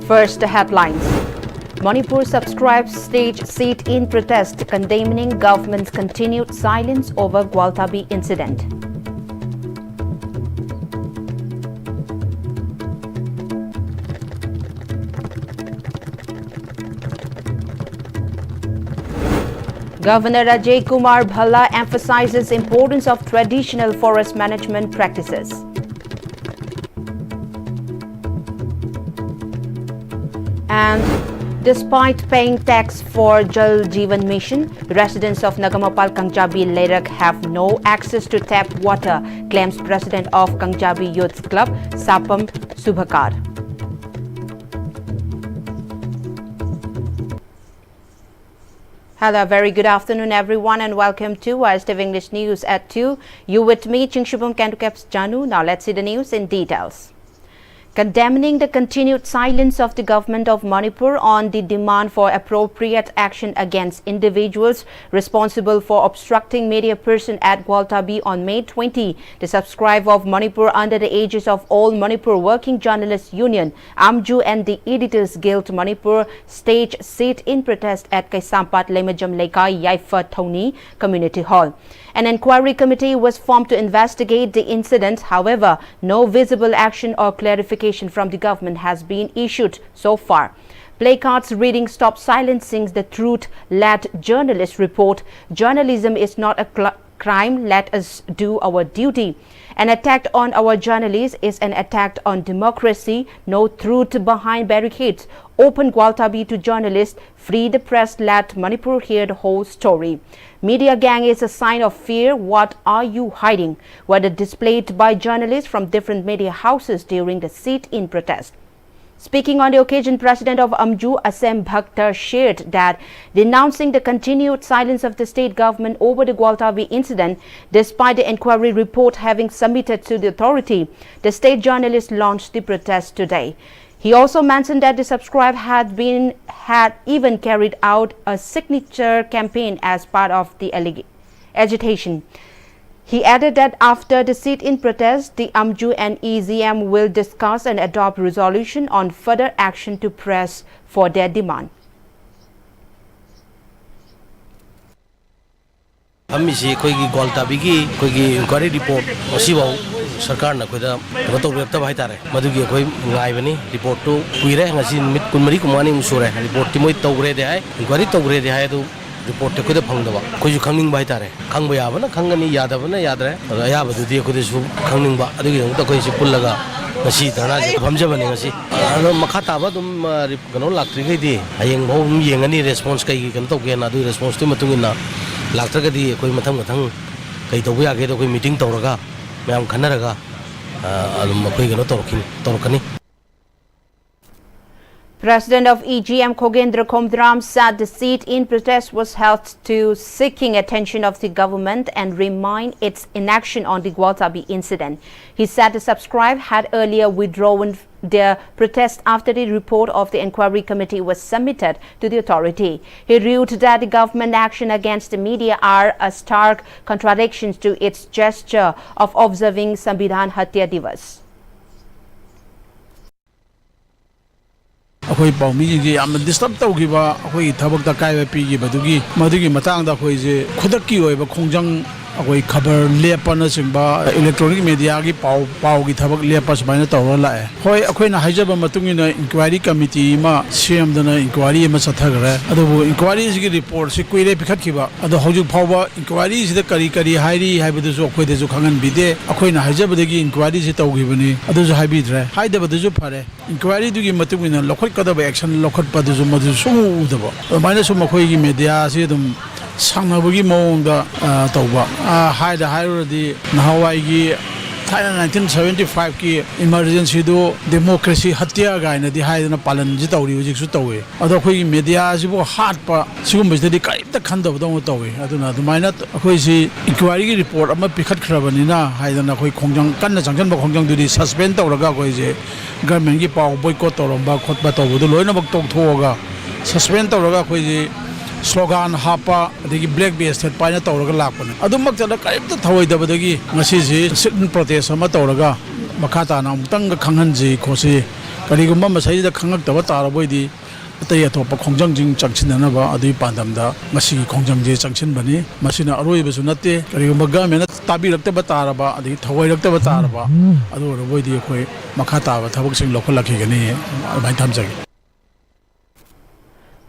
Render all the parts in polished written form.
First, the headlines. Manipur subscribes stage seat in protest, condemning government's continued silence over Gwaltabi incident. Governor Ajay Kumar Bhalla emphasizes importance of traditional forest management practices. And despite paying tax for Jal Jeevan Mission, residents of Nagamapal Kangjabi Lerak have no access to tap water, claims President of Kangjabi Youth Club, Sapam Subhakar. Hello, very good afternoon everyone and welcome to Istv English News at 2. You with me, Chingshubam Kandukaps Janu. Now let's see the news in details. Condemning the continued silence of the government of Manipur on the demand for appropriate action against individuals responsible for obstructing media person at Gwaltabi on May 20, the subscriber of Manipur under the aegis of All Manipur Working Journalists Union, AMJU and the Editors Guild Manipur stage sit in protest at Kaisampat Lemajam Lekai Yaifa Thoni Community Hall. An inquiry committee was formed to investigate the incident. However, no visible action or clarification from the government has been issued so far. Placards reading "Stop Silencing the Truth," let journalists report. Journalism is not a crime. Let us do our duty. An attack on our journalists is an attack on democracy. No truth behind barricades. Open Gwaltabi to journalists. Free the press. Let Manipur hear the whole story. Media gang is a sign of fear. What are you hiding? Were displayed by journalists from different media houses during the sit-in protest. Speaking on the occasion, President of AMJU, Asem Bhakhtar, shared that denouncing the continued silence of the state government over the Gwaltabi incident, despite the inquiry report having submitted to the authority, the state journalists launched the protest today. He also mentioned that the subscribe had even carried out a signature campaign as part of the agitation. He added that after the sit-in protest, the AMJU and EZM will discuss and adopt resolution on further action to press for their demand. Amisi koigi Gwaltabigi koigi inquiry report osibau sarkar na koida roto repta bhai tare madugi koi ngai bani report to kuire ngasi mit kunmari kumani musure report timoi togre de hai inquiry togre de hai tu report te koida phangdaba koju khangning bhai tare khangba yabana khangani yadabana yadre ayaba du de koida su khangning ba adugi ngta koi si pullaga ngasi dana je bhamjabani ngasi ado makha taba dum gano laktri gai di ayeng bhau yengani response kai kan togge na du response tu matungina Lactragadi, Koi Matang, Kaitoya, get a meeting Toraga, Mam Kanaraga, Makwigano Torkani. President of EGM Kogendra Komdram said the sit-in protest was held to seeking attention of the government and remind its inaction on the Gwaltabi incident. He said the subscribe had earlier withdrawn their protest after the report of the inquiry committee was submitted to the authority. He wrote that the government action against the media are a stark contradiction to its gesture of observing Sambidhan Hatya Divas. Akoi paumi ji am disturb tawgiba akoi thabak ta kai pi gi badugi madugi matang da khoi je khudakki oiba khongjang akoi khabar lepa na singba electronic media gi pau gi thabak lepa sbaina tawra la hoi akoi na haijaba matungi na inquiry committee ma cm da na inquiry ma sathagara adu inquiry gi report se kuire pikhat kiba adu hoju phawba inquiry si da kari hairi haibadu so akoi de ju khangan bide akoi na haijaba de gi inquiry se tawgi bani adu ju haibi dre haida badu ju phare inquiry du gi matungi na lokhot kadaba action lokhot padu ju madu sumu udaba maina sum akoi gi media se dum 상나보기 모은가 또봐 하이다 하이로디 나와이기 1975기 emergency도 democracy hatya gainadi haidana palanji tawri hujiksu tawe ado khoi media sibo hatpa sigum bisdi kaita khandab dong tawe aduna dumaina khoi si inquiry gi report ama pikhat khrabani na haidana khoi khongjang kanna changjan ba khongjang dudi suspend tawraga khoi je government gi paw boycott tawramba khotba tawbu loina bak tok thoga suspend tawraga khoi je slogan hapa the black base that paina tawraga lakpana adumak jana kaimta thawaidabadagi ngasi ji sit-in protest ama tawraga makhata na amtang khanghanji khosi ꯀꯔꯤꯒꯨꯝꯕ ꯃꯁꯩꯗ ꯈꯪꯉꯛꯇꯕ ꯇꯥꯔꯕꯣꯏꯗꯤ ꯑꯇꯩ ꯑꯇꯣꯞꯄ ꯈꯣꯡꯖꯪꯁꯤꯡ ꯆꯪꯁꯤꯟꯅꯅꯕ ꯑꯗꯨꯒꯤ ꯄꯥꯟꯗꯝꯗ ꯃꯁꯤꯒꯤ ꯈꯣꯡꯖꯪꯁꯦ ꯆꯪꯁꯤꯟꯕꯅꯤ ꯃꯁꯤꯅ ꯑꯔꯣꯏꯕꯁꯨ ꯅꯠꯇꯦ ꯀꯔꯤꯒꯨꯝꯕ ꯒꯃꯦꯟꯅ ꯇꯥꯕꯤꯔꯛꯇꯕ ꯇꯥꯔꯕ ꯑꯗꯒꯤ ꯊꯧꯑꯣꯏꯔꯛꯇꯕ ꯇꯥꯔꯕ ꯑꯗꯨ ꯑꯣꯏꯔꯕꯣꯏꯗꯤ ꯑꯩꯈꯣꯏ ꯃꯈꯥ ꯇꯥꯕ ꯊꯕꯛꯁꯤꯡ ꯂꯧꯈꯠꯂꯛꯈꯤꯒꯅꯤ ꯑꯗꯨꯃꯥꯏꯅ ꯊꯝꯖꯒꯦ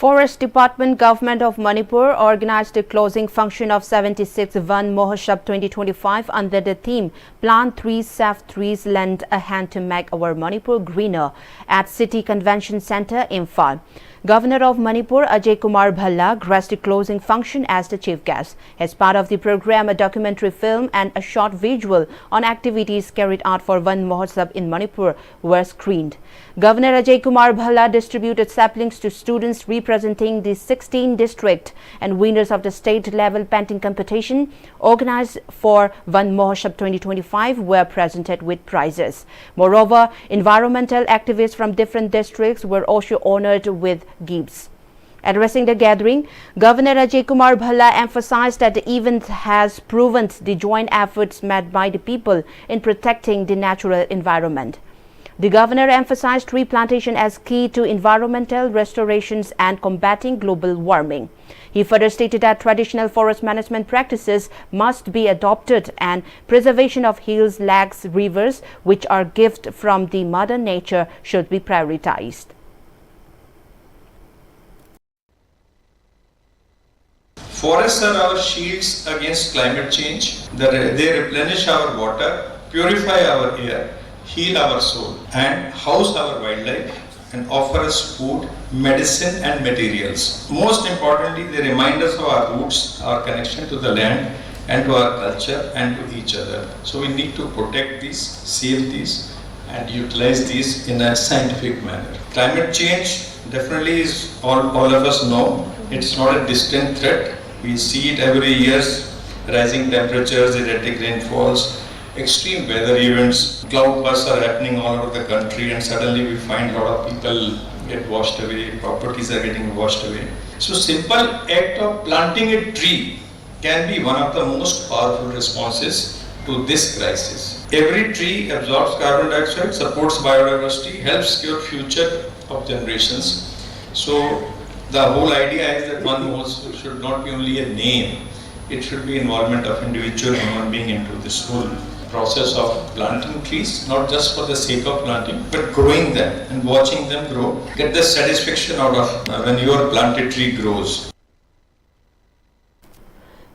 Forest Department Government of Manipur organized the closing function of 76th Van Mahotsav 2025 under the theme Plant Trees, Save Trees, Lend a Hand to Make Our Manipur Greener at City Convention Centre, Imphal. Governor of Manipur Ajay Kumar Bhalla graced the closing function as the chief guest. As part of the program, a documentary film and a short visual on activities carried out for Van Mahotsav in Manipur were screened. Governor Ajay Kumar Bhalla distributed saplings to students representing the 16 district and winners of the state-level painting competition organized for Van Mahotsav 2025 were presented with prizes. Moreover, environmental activists from different districts were also honored with gifts. Addressing the gathering, Governor Ajay Kumar Bhalla emphasized that the event has proven the joint efforts made by the people in protecting the natural environment. The governor emphasized tree plantation as key to environmental restorations and combating global warming. He further stated that traditional forest management practices must be adopted and preservation of hills, lakes, rivers, which are gifts from the mother nature, should be prioritized. Forests are our shields against climate change. They replenish our water, purify our air, heal our soul, and house our wildlife and offer us food, medicine and materials. Most importantly, they remind us of our roots, our connection to the land and to our culture and to each other. So we need to protect these, save these and utilize these in a scientific manner. Climate change definitely is, all of us know, it's not a distant threat. We see it every year, rising temperatures, erratic rainfalls, extreme weather events, cloud bursts are happening all over the country and suddenly we find a lot of people get washed away, properties are getting washed away. So simple act of planting a tree can be one of the most powerful responses to this crisis. Every tree absorbs carbon dioxide, supports biodiversity, helps cure future of generations. So the whole idea is that Van Mahotsav should not be only a name, it should be involvement of individual human being into this whole process of planting trees, not just for the sake of planting, but growing them and watching them grow. Get the satisfaction out of when your planted tree grows.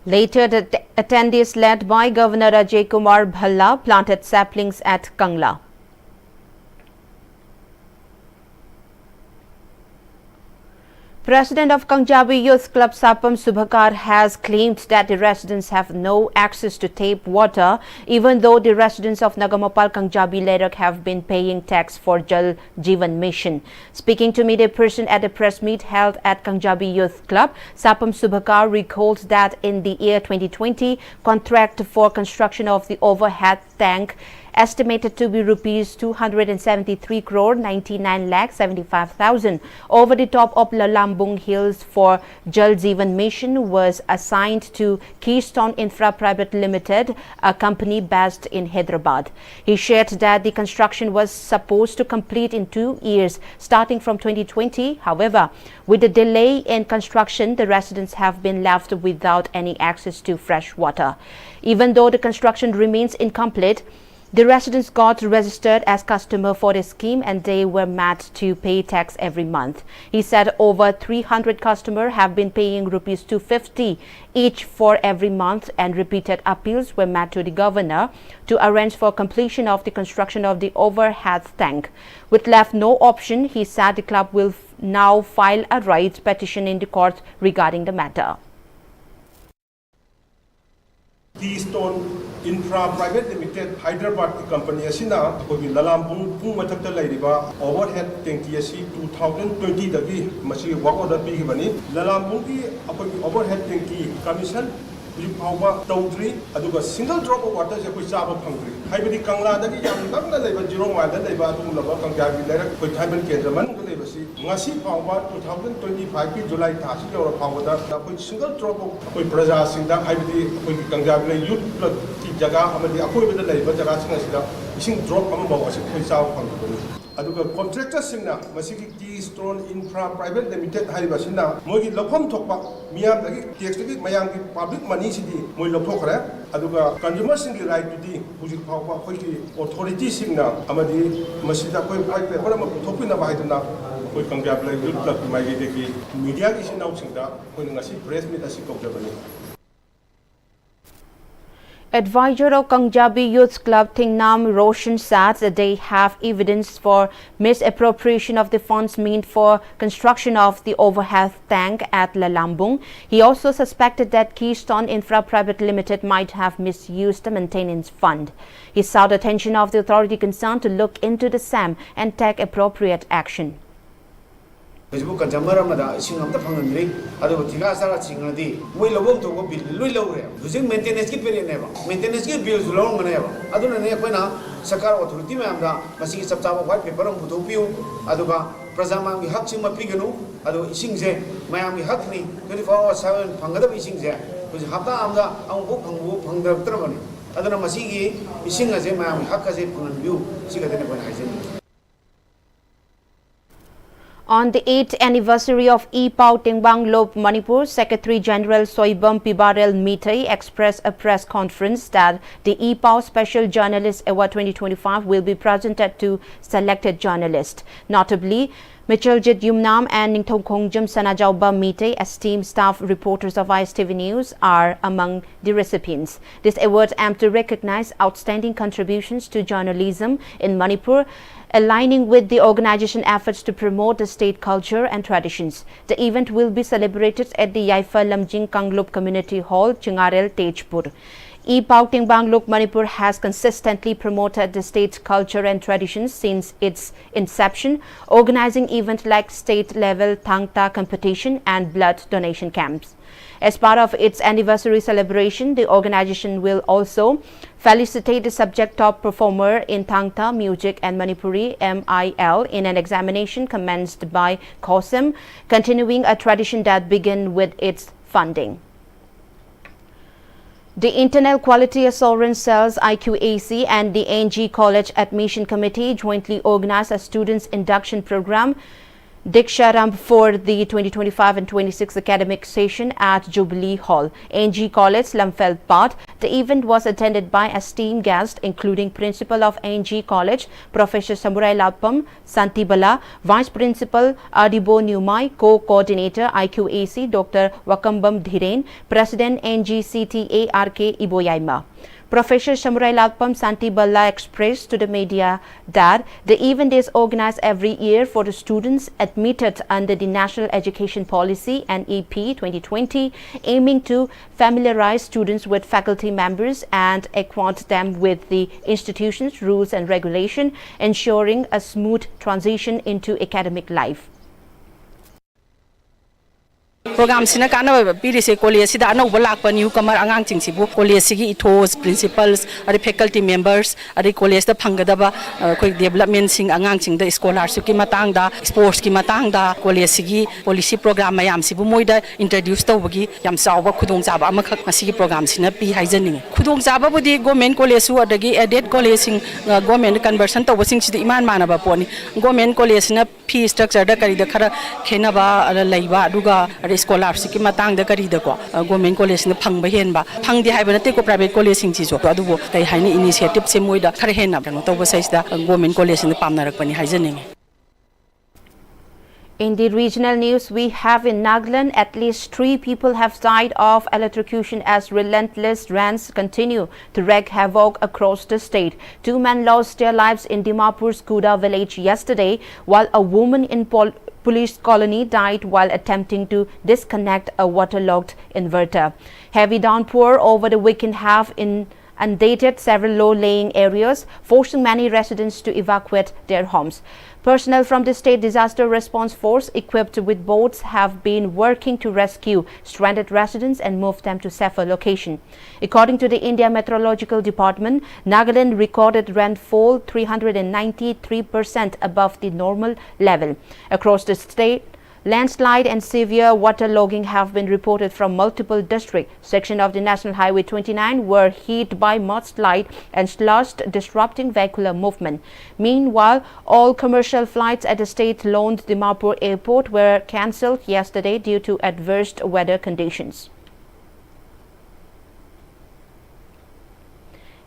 Later, the attendees led by Governor Ajay Kumar Bhalla planted saplings at Kangla. President of Kangjabi Youth Club Sapam Subhakar has claimed that the residents have no access to tap water, even though the residents of Nagamapal Kangjabi Lerak have been paying tax for Jal Jeevan Mission. Speaking to media person at a press meet held at Kangjabi Youth Club, Sapam Subhakar recalled that in the year 2020, contract for construction of the overhead tank estimated to be rupees 273 crore 99 lakh 75,000 over the top of Lalambung Hills for Jal Jeevan Mission was assigned to Keystone Infra Private Limited, a company based in Hyderabad. He shared that the construction was supposed to complete in 2 years starting from 2020. However, with the delay in construction, the residents have been left without any access to fresh water. Even though the construction remains incomplete, the residents got registered as customer for the scheme and they were made to pay tax every month. He said over 300 customers have been paying rupees 250 each for every month, and repeated appeals were made to the governor to arrange for completion of the construction of the overhead tank. With left no option, he said the club will now file a writ petition in the court regarding the matter. Keystone Infra Private Limited Hyderabad company asina akogi Lalambung pung mathakta lairiba overhead tanki asi 2020 dagi masi work order pi gibani Lalambung ki akogi overhead tanki commission Pawba Tawdri, aduga single drop of water is a Kuchaba Pangri. Hybrid Kangla, the Yam Kanga, zero mile, they bought Kangjabi, Lerak, with Hyman Kendraman, Levasi, ngasi phawba 2025 ki July tha si yora phawda da koi single drop koi praja singda haibidi koi kangjab le youth blood ki jaga amadi akoi beda leiba jaga singa sida ising drop am bawa si koi saw phangdoni aduga contractor singna masigi Keystone Infra Private Limited haiba sinna mogi lopham thokpa miyam dagi tax dagi mayam ki public money sidi moi lophokre aduga consumer singi right to di hujik phawba koi ki authority singna amadi masida koi ai paper ma thopina ba haiduna koi kangjab le youth blood mai ge ki media ki sinau singda koi ngasi press meet asi kokjabani Advisor of Kangjabi Youth Club Thingnam Roshan says that they have evidence for misappropriation of the funds meant for construction of the overhead tank at Lalambung. He also suspected that Keystone Infra Private Limited might have misused the maintenance fund. He sought attention of the authority concerned to look into the SAM and take appropriate action. Facebook consumer amada ising amta phangandri adu thika sara chingadi moi lobom to bill loi lowre hujing maintenance ki pere neba maintenance ki bill zulong neba aduna ne koina sarkar authority ma amda masi ki chapcha white paper am putho piu aduga prajama mi hak chima piganu adu ising je mayam mi hak ni 24 hours 7 phangada ising je huji hapta amda am bu phangda trabani aduna masi ki ising aje mayam mi hak aje phangan biu siga dene koina haisen. On the 8th anniversary of E-Pau Tingbang Lop Manipur, Secretary General Soibam Pibarel Mitei expressed a press conference that the E-Pau Special Journalist Award 2025 will be presented to selected journalists. Notably, Michaljit Yumnam and Ningthong Kongjam Sanajauba Mitei, esteemed staff reporters of ISTV News, are among the recipients. This award aims to recognize outstanding contributions to journalism in Manipur, aligning with the organization efforts to promote the state culture and traditions. The event will be celebrated at the Yaifa Lamjing Kanglop Community Hall, Chingarel, Tejpur. E-Pau Tingbang Lok Manipur has consistently promoted the state's culture and traditions since its inception, organizing events like state-level Thangta competition and blood donation camps. As part of its anniversary celebration, the organization will also felicitate the subject top performer in Thangta, music and Manipuri MIL in an examination commenced by COSM, continuing a tradition that began with its funding. The Internal Quality Assurance Cells IQAC and the NG College Admission Committee jointly organized a students' induction program Diksharam for the 2025 and 26 academic session at Jubilee Hall, NG College, Lamfelpat. The event was attended by esteemed guests including Principal of NG College, Professor Samurai Lapam Santibala, Vice Principal Adibo Numai, Co-Coordinator IQAC Dr. Wakambam Dhiren, President NGCTA RK Iboyaima. Professor Samurai Lalpam Santibala expressed to the media that the event is organized every year for the students admitted under the National Education Policy NEP 2020, aiming to familiarize students with faculty members and acquaint them with the institution's rules and regulation, ensuring a smooth transition into academic life. Program sina kana piri se college sida anauba lakpa newcomer angang chingsibu college sigi ethos principals ari faculty members ari college da phanggadaba koi development sing angang ching da scholarship ki matang da sports ki matang da college sigi policy program mayam sibu moida introduce tawbagi yam sawba khudong chaba amakhak masigi program sina pi haijaning khudong chaba budi government college su adagi added college sing government conversion tawba sing sida iman manaba poni government college na fee structure da kari da khara khenaba laiba aduga scholarship ki matang da kari da ko government college na phangba henba phangdi haiba na te ko private college sing chi jo adubo kai haini initiative se moida khare henna no to ba sais da government college na pamnarak pani haijaning. In the regional news, we have in Nagaland, at least 3 people have died of electrocution as relentless rains continue to wreak havoc across the state. 2 men lost their lives in Dimapur's Kuda village yesterday, while a woman in police colony died while attempting to disconnect a waterlogged inverter. Heavy downpour over the weekend have inundated several low-lying areas, forcing many residents to evacuate their homes. Personnel from the State Disaster Response Force, equipped with boats, have been working to rescue stranded residents and move them to safer location. According to the India Meteorological Department, Nagaland recorded rainfall 393% above the normal level. Across the state, landslide and severe waterlogging have been reported from multiple districts. Sections of the National Highway 29 were hit by mudslide and slush, disrupting vehicular movement. Meanwhile, all commercial flights at the state-owned Dimapur airport were cancelled yesterday due to adverse weather conditions.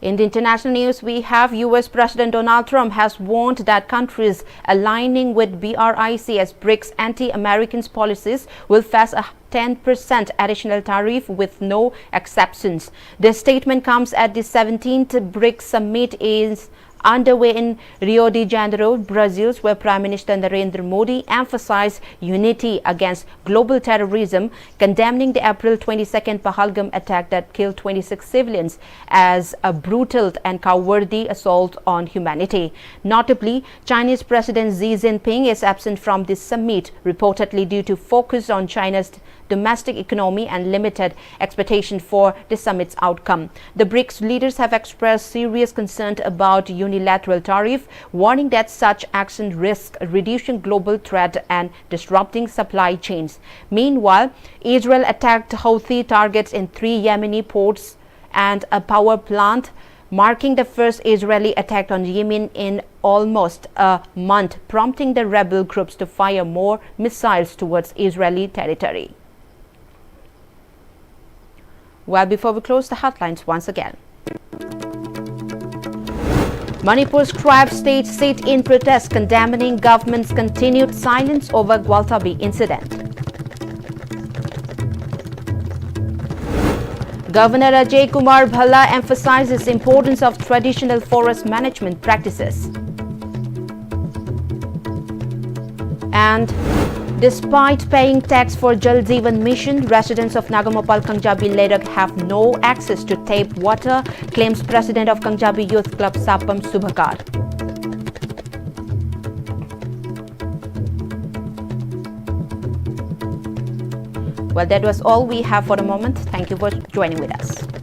In the international news, we have US President Donald Trump has warned that countries aligning with BRIC as BRICS anti-American policies will face a 10% additional tariff with no exceptions. This statement comes at the 17th BRICS summit is underway in Rio de Janeiro, Brazil, where Prime Minister Narendra Modi emphasized unity against global terrorism, condemning the April 22nd Pahalgam attack that killed 26 civilians as a brutal and cowardly assault on humanity. Notably, Chinese President Xi Jinping is absent from this summit, reportedly due to focus on China's domestic economy and limited expectation for the summit's outcome. The BRICS leaders have expressed serious concern about unilateral tariff, warning that such action risks reducing global trade and disrupting supply chains. Meanwhile, Israel attacked Houthi targets in 3 Yemeni ports and a power plant, marking the first Israeli attack on Yemen in almost a month, prompting the rebel groups to fire more missiles towards Israeli territory. Well, before we close the headlines once again. Manipur's Crab State sit-in protest condemning government's continued silence over Gwaltabi incident. Governor Ajay Kumar Bhalla emphasizes importance of traditional forest management practices. And despite paying tax for Jal Jeevan Mission, residents of Nagamopal Kangjabi Ladakh have no access to tap water, claims President of Kangjabi Youth Club Sapam Subhakar. Well, that was all we have for the moment. Thank you for joining with us.